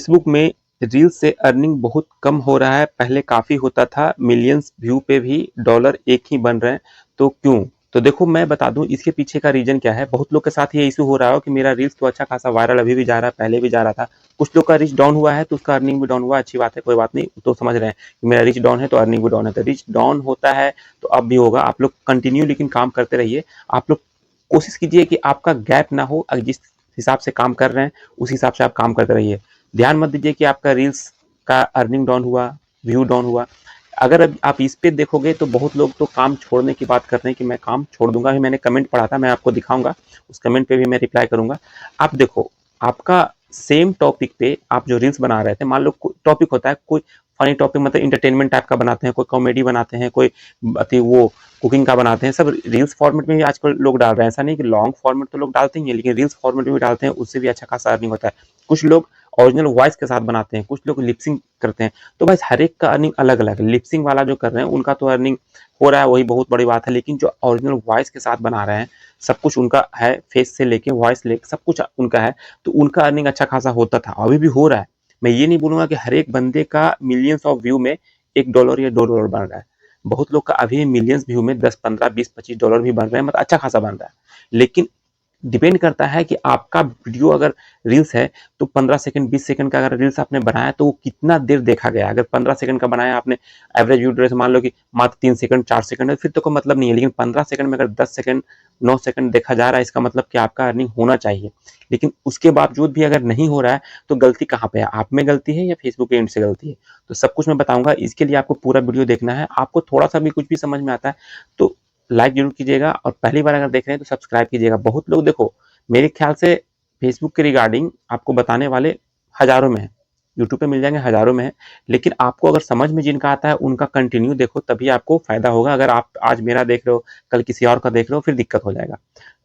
Facebook में reels से earning बहुत कम हो रहा है। पहले काफ़ी होता था, मिलियंस व्यू पे भी डॉलर एक ही बन रहे हैं, तो क्यों? तो देखो मैं बता दूं इसके पीछे का रीजन क्या है। बहुत लोग के साथ ये इशू हो रहा हो कि मेरा रील्स तो अच्छा खासा वायरल अभी भी जा रहा है, पहले भी जा रहा था। कुछ लोग का रीच डाउन हुआ है तो उसका अर्निंग भी डाउन हुआ, अच्छी बात है, कोई बात नहीं, तो समझ रहे हैं कि मेरा रीच डाउन है तो अर्निंग भी डाउन है। तो रीच डाउन होता है तो अब भी होगा। आप लोग कंटिन्यू लेकिन काम करते रहिए। आप लोग कोशिश कीजिए कि आपका गैप ना हो। जिस हिसाब से काम कर रहे हैं उस हिसाब से आप काम करते रहिए। ध्यान मत दीजिए कि आपका रील्स का अर्निंग डाउन हुआ, व्यू डाउन हुआ। अगर अब आप इस पे देखोगे तो बहुत लोग तो काम छोड़ने की बात कर रहे हैं कि मैं काम छोड़ दूंगा। अभी मैंने कमेंट पढ़ा था, मैं आपको दिखाऊंगा, उस कमेंट पे भी मैं रिप्लाई करूंगा। आप देखो, आपका सेम टॉपिक पे आप जो रील्स बना रहे थे, मान लो टॉपिक होता है कोई फनी टॉपिक, मतलब इंटरटेनमेंट टाइप का बनाते हैं, कोई कॉमेडी बनाते हैं, कोई अति वो कुकिंग का बनाते हैं, सब रील्स फॉर्मेट में भी आजकल लोग डाल रहे हैं। ऐसा नहीं कि लॉन्ग फॉर्मेट तो लोग डालते ही हैं, लेकिन रील्स फॉर्मेट में भी डालते हैं, उससे भी अच्छा खासा अर्निंग होता है। कुछ लोग ओरिजिनल वॉइस के साथ बनाते हैं, कुछ लोग लिपसिंग करते हैं। तो बस हर एक का अर्निंग अलग अलग है। लिपसिंग वाला जो कर रहे हैं उनका तो अर्निंग हो रहा है, वही बहुत बड़ी बात है। लेकिन जो ओरिजिनल वॉइस के साथ बना रहे हैं, सब कुछ उनका है, फेस से लेके वॉइस लेके सब कुछ उनका है, तो उनका अर्निंग अच्छा खासा होता था, अभी भी हो रहा है। मैं ये नहीं बोलूंगा कि हर एक बंदे का मिलियंस ऑफ व्यू में $1 या $2 बन रहा है। बहुत लोग का अभी मिलियंस व्यू में 10, 15, 20, $25 भी बन रहे हैं, मतलब अच्छा खासा बन रहा है। लेकिन डिपेंड करता है कि आपका वीडियो अगर रील्स है तो 15 सेकंड 20 सेकंड का अगर रील्स आपने बनाया तो वो कितना देर देखा गया। अगर 15 सेकंड का बनाया आपने, एवरेज व्यू ड्यूरेशन मान लो कि मात्र 3 सेकंड 4 सेकंड है, फिर तो कोई मतलब नहीं है। लेकिन 15 सेकंड में अगर 10 सेकंड 9 सेकंड देखा जा रहा है, इसका मतलब कि आपका अर्निंग होना चाहिए। लेकिन उसके बावजूद भी अगर नहीं हो रहा है तो गलती कहाँ पे है? आप में गलती है या फेसबुक के एंड से गलती है? तो सब कुछ मैं बताऊंगा। इसके लिए आपको पूरा वीडियो देखना है। आपको थोड़ा सा भी कुछ भी समझ में आता है तो लाइक जरूर कीजिएगा, और पहली बार अगर देख रहे हैं तो सब्सक्राइब कीजिएगा। बहुत लोग देखो, मेरे ख्याल से फेसबुक के रिगार्डिंग आपको बताने वाले हजारों में है, यूट्यूब पे मिल जाएंगे हजारों में है। लेकिन आपको अगर समझ में जिनका आता है उनका कंटिन्यू देखो, तभी आपको फायदा होगा। अगर आप आज मेरा देख रहे हो, कल किसी और का देख रहे हो, फिर दिक्कत हो जाएगा।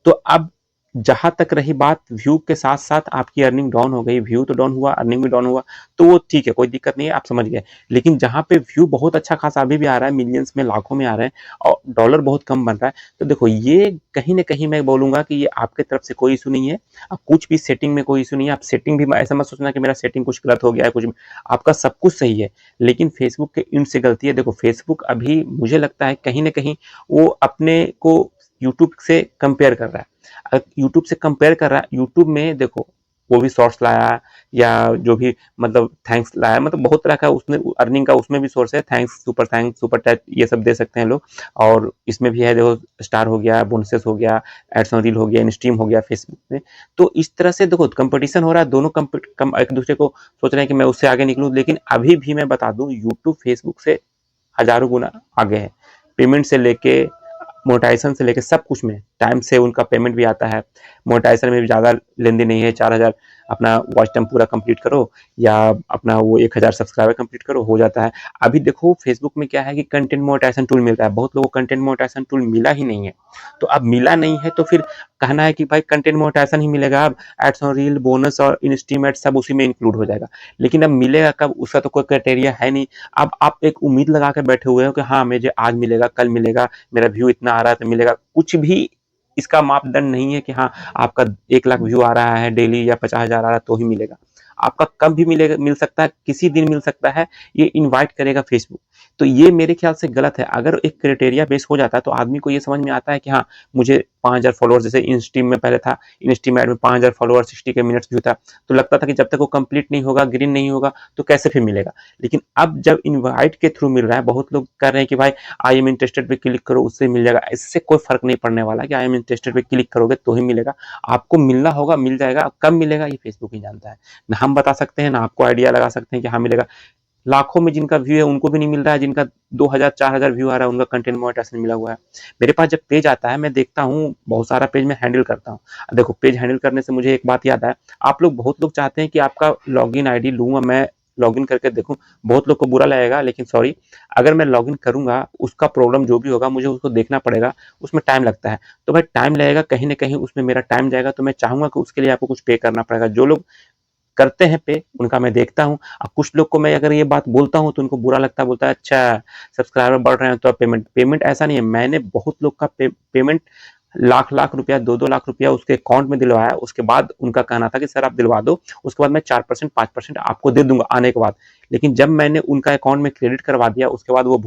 तो अब जहां तक रही बात, व्यू के साथ साथ आपकी अर्निंग डाउन हो गई, व्यू तो डाउन हुआ, अर्निंग भी डाउन हुआ, तो वो ठीक है, कोई दिक्कत नहीं है, आप समझ गए। लेकिन जहां पे व्यू बहुत अच्छा खासा अभी भी आ रहा है, मिलियंस में लाखों में आ रहे हैं, और डॉलर बहुत कम बन रहा है, तो देखो ये कहीं ना कहीं मैं बोलूंगा कि ये आपके तरफ से कोई इशू नहीं है। आप कुछ भी सेटिंग में कोई इशू नहीं है। आप सेटिंग भी ऐसा मत सोचना कि मेरा सेटिंग कुछ गलत हो गया है, कुछ आपका सब कुछ सही है। लेकिन फेसबुक के इन से गलती है। देखो फेसबुक अभी मुझे लगता है कहीं ना कहीं वो अपने को यूट्यूब से कंपेयर कर रहा है। यूट्यूब से कंपेयर कर रहा है, यूट्यूब में देखो वो भी शॉर्ट्स लाया, या जो भी मतलब थैंक्स लाया, मतलब बहुत तरह का उसने अर्निंग का उसमें भी सोर्स है। थैंक्स सुपर टैप ये सब दे सकते हैं लोग। और इसमें भी है, देखो स्टार हो गया, बोनसेस हो गया, एड्स ऑन रील हो गया, इंस्ट्रीम हो गया फेसबुक में। तो इस तरह से देखो कंपटीशन हो रहा है, दोनों एक दूसरे को सोच रहे हैं कि मैं उससे आगे निकलूं। लेकिन अभी भी मैं बता दूं, यूट्यूब फेसबुक से हजारों गुना आगे है। पेमेंट से लेके मोनेटाइजेशन से लेकर सब कुछ में टाइम से उनका पेमेंट भी आता है। मोनेटाइजेशन में भी ज़्यादा लेन देन नहीं है। 4,000 अपना वॉच टाइम पूरा कंप्लीट करो, या अपना वो 1,000 सब्सक्राइबर कंप्लीट करो, हो जाता है। अभी देखो फेसबुक में क्या है कि कंटेंट मोनेटाइजेशन टूल मिलता है। बहुत लोगों को कंटेंट मोनेटाइजेशन टूल मिला ही नहीं है। तो अब मिला नहीं है तो फिर कहना है कि भाई कंटेंट मोनेटाइजेशन ही मिलेगा, अब एड्स ऑन रील, बोनस और इंस्ट्रीम एड सब उसी में इंक्लूड हो जाएगा। लेकिन अब मिलेगा कब, उसका तो कोई क्राइटेरिया है नहीं। अब आप एक उम्मीद लगा कर बैठे हुए हो कि हाँ मुझे आज मिलेगा, कल मिलेगा, मेरा व्यू इतना आ रहा है तो मिलेगा। कुछ भी इसका मापदंड नहीं है कि हाँ आपका 1 लाख व्यू आ रहा है डेली या 50,000 आ रहा है तो ही मिलेगा। आपका कब भी मिलेगा, मिल सकता है, किसी दिन मिल सकता है। ये इनवाइट करेगा फेसबुक। तो ये मेरे ख्याल से गलत है। अगर एक क्राइटेरिया बेस हो जाता है तो आदमी को ये समझ में आता है कि हाँ मुझे 5,000 फॉलोअर्स, जैसे इंस्ट्रीम में पहले था, इंस्ट्रीम एड में 5,000 फॉलोअर 60 के मिनट्स व्यू था, तो लगता था कि जब तक वो कंप्लीट नहीं होगा, ग्रीन नहीं होगा, तो कैसे फिर मिलेगा। लेकिन अब जब इनवाइट के थ्रू मिल रहा है, बहुत लोग कर रहे हैं कि भाई आई एम इंटरेस्टेड पे क्लिक करो, उससे मिल जाएगा। इससे कोई फर्क नहीं पड़ने वाला कि आई एम इंटरेस्टेड पे क्लिक करोगे तो ही मिलेगा। आपको मिलना होगा, मिल जाएगा। कब मिलेगा ये फेसबुक ही जानता है। ना हम बता सकते हैं, ना आपको आइडिया लगा सकते हैं कि हाँ मिलेगा। लाखों में जिनका व्यू है उनको भी नहीं मिल रहा है, जिनका 2,000 4,000 व्यू आ रहा है उनका कंटेंट मोनेटाइजेशन मिला हुआ है। मेरे पास जब पेज आता है, मैं देखता हूँ बहुत सारा पेज मैं हैंडल करता हूँ। देखो पेज हैंडल करने से मुझे एक बात याद है। आप लोग, बहुत लोग चाहते हैं कि आपका लॉगिन आईडी लूँ और मैं लॉगिन करके देखूं। बहुत लोग को बुरा लगेगा, लेकिन सॉरी, अगर मैं लॉगिन करूंगा उसका प्रॉब्लम जो भी होगा मुझे उसको देखना पड़ेगा, उसमें टाइम लगता है। तो भाई टाइम लगेगा, कहीं ना कहीं उसमें मेरा टाइम जाएगा, तो मैं चाहूंगा कि उसके लिए आपको कुछ पे करना पड़ेगा। जो लोग करते हैं पे, उनका मैं देखता हूँ। अब कुछ लोग को मैं अगर ये बात बोलता हूँ तो उनको बुरा लगता है, बोलता है अच्छा सब्सक्राइबर बढ़ रहे हैं तो पेमेंट। पेमेंट ऐसा नहीं है, मैंने बहुत लोग का पेमेंट लाख लाख रुपया, 2-2 लाख रुपया उसके अकाउंट में दिलवाया। उसके बाद उनका कहना था कि सर आप दिलवा दो, उसके बाद मैं 4% 5% आपको दे दूंगा आने के बाद। लेकिन जब मैंने उनका अकाउंट में क्रेडिट करवा दिया, उसके बाद वो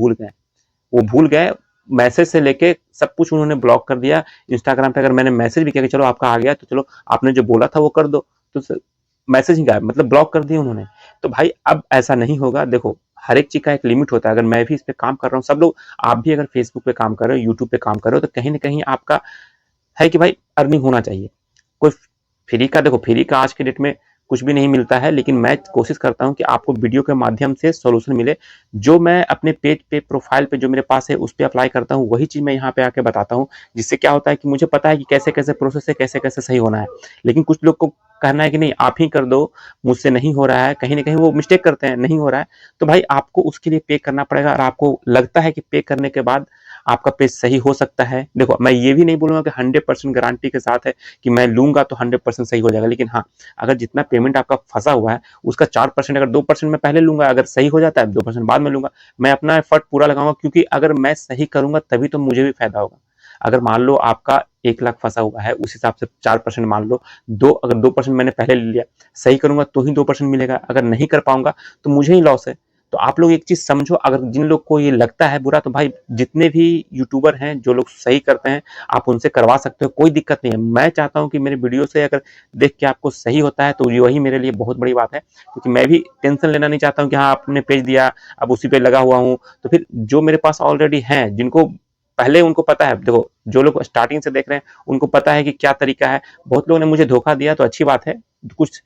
भूल गए। मैसेज से लेके सब कुछ उन्होंने ब्लॉक कर दिया। इंस्टाग्राम पे अगर मैंने मैसेज भी किया कि चलो आपका आ गया, तो चलो आपने जो बोला था वो कर दो, तो मैसेज ही गायब, मतलब ब्लॉक कर दिए उन्होंने। तो भाई अब ऐसा नहीं होगा। देखो, हर एक चीज का एक लिमिट होता है। अगर मैं भी इस पे काम कर रहा हूँ, सब लोग, आप भी अगर फेसबुक पे काम कर रहे हो, यूट्यूब पे काम कर रहे हो, तो कहीं ना कहीं आपका है कि भाई अर्निंग होना चाहिए। कोई फ्री का, देखो फ्री का आज के डेट में कुछ भी नहीं मिलता है, लेकिन मैं कोशिश करता हूं कि आपको वीडियो के माध्यम से सॉल्यूशन मिले। जो मैं अपने पेज पे, प्रोफाइल पे जो मेरे पास है उस पर अप्लाई करता हूं, वही चीज मैं यहाँ पे आके बताता हूं। जिससे क्या होता है कि मुझे पता है कि कैसे कैसे प्रोसेस है, कैसे कैसे सही होना है। लेकिन कुछ लोग को कहना है कि नहीं आप ही कर दो, मुझसे नहीं हो रहा है, कहीं ना कहीं वो मिस्टेक करते हैं, नहीं हो रहा है, तो भाई आपको उसके लिए पे करना पड़ेगा। और आपको लगता है कि पे करने के बाद आपका पेज सही हो सकता है। देखो, मैं ये भी नहीं बोलूंगा कि 100% गारंटी के साथ है कि मैं लूंगा तो 100% सही हो जाएगा। लेकिन हाँ, अगर जितना पेमेंट आपका फंसा हुआ है उसका 4%, अगर 2% मैं पहले लूंगा, अगर सही हो जाता है 2% बाद में लूंगा। मैं अपना एफर्ट पूरा लगाऊंगा, क्योंकि अगर मैं सही करूंगा तभी तो मुझे भी फायदा होगा। अगर मान लो आपका 1 लाख फंसा हुआ है, उस हिसाब से 4% मान लो, अगर 2% मैंने पहले ले लिया, सही करूंगा तो ही 2% मिलेगा। अगर नहीं कर पाऊंगा तो मुझे ही लॉस है। तो आप लोग एक चीज समझो, अगर जिन लोग को ये लगता है बुरा, तो भाई जितने भी यूट्यूबर हैं जो लोग सही करते हैं, आप उनसे करवा सकते हो, कोई दिक्कत नहीं है। मैं चाहता हूं कि मेरे वीडियो से अगर देख के आपको सही होता है तो वही मेरे लिए बहुत बड़ी बात है। क्योंकि मैं भी टेंशन लेना नहीं चाहता हूं कि हाँ आपने पेज दिया, अब उसी पे लगा हुआ हूं। तो फिर जो मेरे पास ऑलरेडी हैं, जिनको पहले उनको पता है, देखो जो लोग स्टार्टिंग से देख रहे हैं उनको पता है कि क्या तरीका है। बहुत लोगों ने मुझे धोखा दिया तो अच्छी बात है, कुछ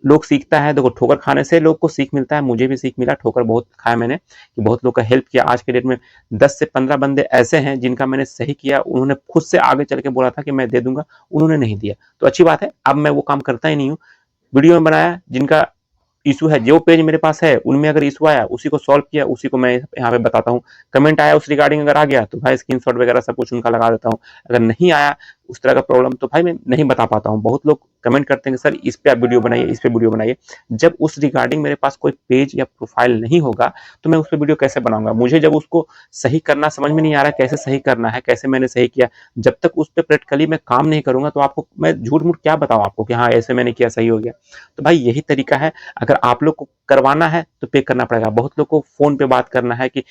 लोग सीखता है। देखो, ठोकर खाने से लोग को सीख मिलता है, मुझे भी सीख मिला, ठोकर बहुत खाया मैंने, कि बहुत लोग का हेल्प किया। आज के डेट में 10 से 15 बंदे ऐसे हैं जिनका मैंने सही किया, उन्होंने खुद से आगे चल के बोला था कि मैं दे दूंगा, उन्होंने नहीं दिया, तो अच्छी बात है। अब मैं वो काम करता ही नहीं हूँ। वीडियो में बनाया, जिनका इशू है, जो पेज मेरे पास है उनमें अगर इशू आया उसी को सॉल्व किया, उसी को मैं यहाँ पे बताता हूँ। कमेंट आया उस रिगार्डिंग अगर आ गया तो भाई स्क्रीनशॉट वगैरह सब कुछ उनका लगा देता हूँ। अगर नहीं आया उस तरह का प्रॉब्लम तो भाई मैं नहीं बता पाता हूँ। बहुत लोग कमेंट करते हैं कि सर इस पे आप वीडियो बनाइए, इस पे वीडियो बनाइए। जब उस रिगार्डिंग मेरे पास कोई पेज या प्रोफाइल नहीं होगा तो मैं उस पर वीडियो कैसे बनाऊंगा? मुझे जब उसको सही करना समझ में नहीं आ रहा कैसे सही करना है, कैसे मैंने सही किया, जब तक उस पर प्रैक्टिकली मैं काम नहीं करूंगा तो आपको मैं झूठ मूठ क्या बताऊं आपको कि हाँ ऐसे मैंने किया सही हो गया। तो भाई यही तरीका है। अगर आप लोग को करवाना है तो पे करना पड़ेगा। बहुत लोग को फोन पे बात करना है कि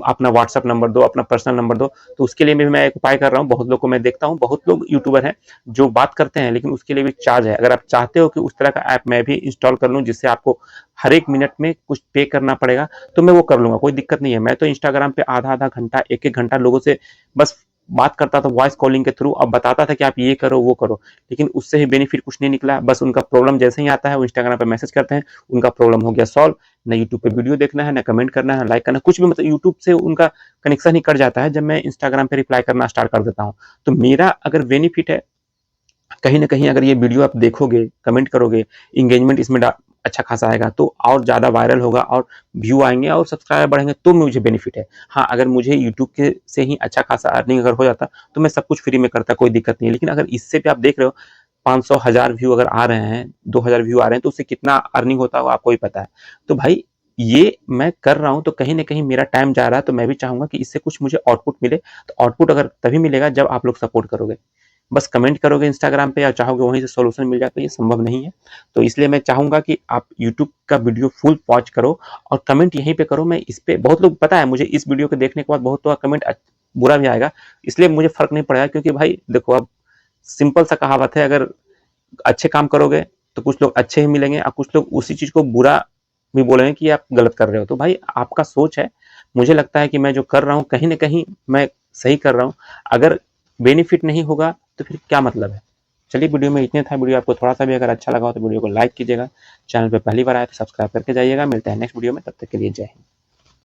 अपना व्हाट्सअप नंबर दो, अपना पर्सनल नंबर दो, तो उसके लिए भी मैं एक उपाय कर रहा हूँ। बहुत लोग को मैं देखता हूँ, बहुत लोग यूट्यूबर हैं जो बात करते हैं, लेकिन उसके लिए भी चार्ज है। अगर आप चाहते हो कि उस तरह का ऐप मैं भी इंस्टॉल कर लूँ जिससे आपको हर एक मिनट में कुछ पे करना पड़ेगा, तो मैं वो कर लूंगा, कोई दिक्कत नहीं है। मैं तो इंस्टाग्राम पे आधा आधा घंटा, एक एक घंटा लोगों से बस बात करता था वॉइस कॉलिंग के थ्रू, अब बताता था कि आप ये करो वो करो, लेकिन उससे ही बेनिफिट कुछ नहीं निकला। बस उनका प्रॉब्लम जैसे ही आता है वो इंस्टाग्राम पे मैसेज करते हैं, उनका प्रॉब्लम हो गया सॉल्व। ना यूट्यूब पे वीडियो देखना है, ना कमेंट करना है, लाइक करना, कुछ भी, मतलब यूट्यूब से उनका कनेक्शन ही कट जाता है जब मैं इंस्टाग्राम पे रिप्लाई करना स्टार्ट कर देता हूँ। तो मेरा अगर बेनिफिट है, कहीं ना कहीं अगर ये वीडियो आप देखोगे, कमेंट करोगे, इंगेजमेंट इसमें अच्छा खासा आएगा तो और ज़्यादा वायरल होगा और व्यू आएंगे और सब्सक्राइबर बढ़ेंगे, तो मुझे बेनिफिट है। हाँ, अगर मुझे यूट्यूब के से ही अच्छा खासा अर्निंग अगर हो जाता तो मैं सब कुछ फ्री में करता, कोई दिक्कत नहीं है। लेकिन अगर इससे भी आप देख रहे हो 500 1000 व्यू अगर आ रहे हैं, 2000 व्यू आ रहे हैं, तो उससे कितना अर्निंग होता है आपको ही पता है। तो भाई ये मैं कर रहा हूँ तो कहीं ना कहीं मेरा टाइम जा रहा है, तो मैं भी चाहूंगा कि इससे कुछ मुझे आउटपुट मिले। तो आउटपुट अगर तभी मिलेगा जब आप लोग सपोर्ट करोगे। बस कमेंट करोगे इंस्टाग्राम पे या चाहोगे वहीं से सॉल्यूशन मिल जाए, तो ये संभव नहीं है। तो इसलिए मैं चाहूंगा कि आप यूट्यूब का वीडियो फुल वॉच करो और कमेंट यहीं पे करो। मैं इस पे, बहुत लोग, पता है मुझे, इस वीडियो को देखने के बाद बहुत लोग कमेंट बुरा भी आएगा, इसलिए मुझे फर्क नहीं पड़ेगा। क्योंकि भाई देखो, अब सिंपल सा कहावत है, अगर अच्छे काम करोगे तो कुछ लोग अच्छे ही मिलेंगे और कुछ लोग उसी चीज को बुरा भी बोलेंगे कि आप गलत कर रहे हो। तो भाई आपका सोच है। मुझे लगता है कि मैं जो कर रहा हूँ कहीं ना कहीं मैं सही कर रहा हूँ। अगर बेनिफिट नहीं होगा तो फिर क्या मतलब है? चलिए, वीडियो में इतने था। वीडियो आपको थोड़ा सा भी अगर अच्छा लगा हो तो वीडियो को लाइक कीजिएगा। चैनल पे पहली बार आए तो सब्सक्राइब करके जाइएगा। मिलते हैं नेक्स्ट वीडियो में, तब तक के लिए जय हिंद।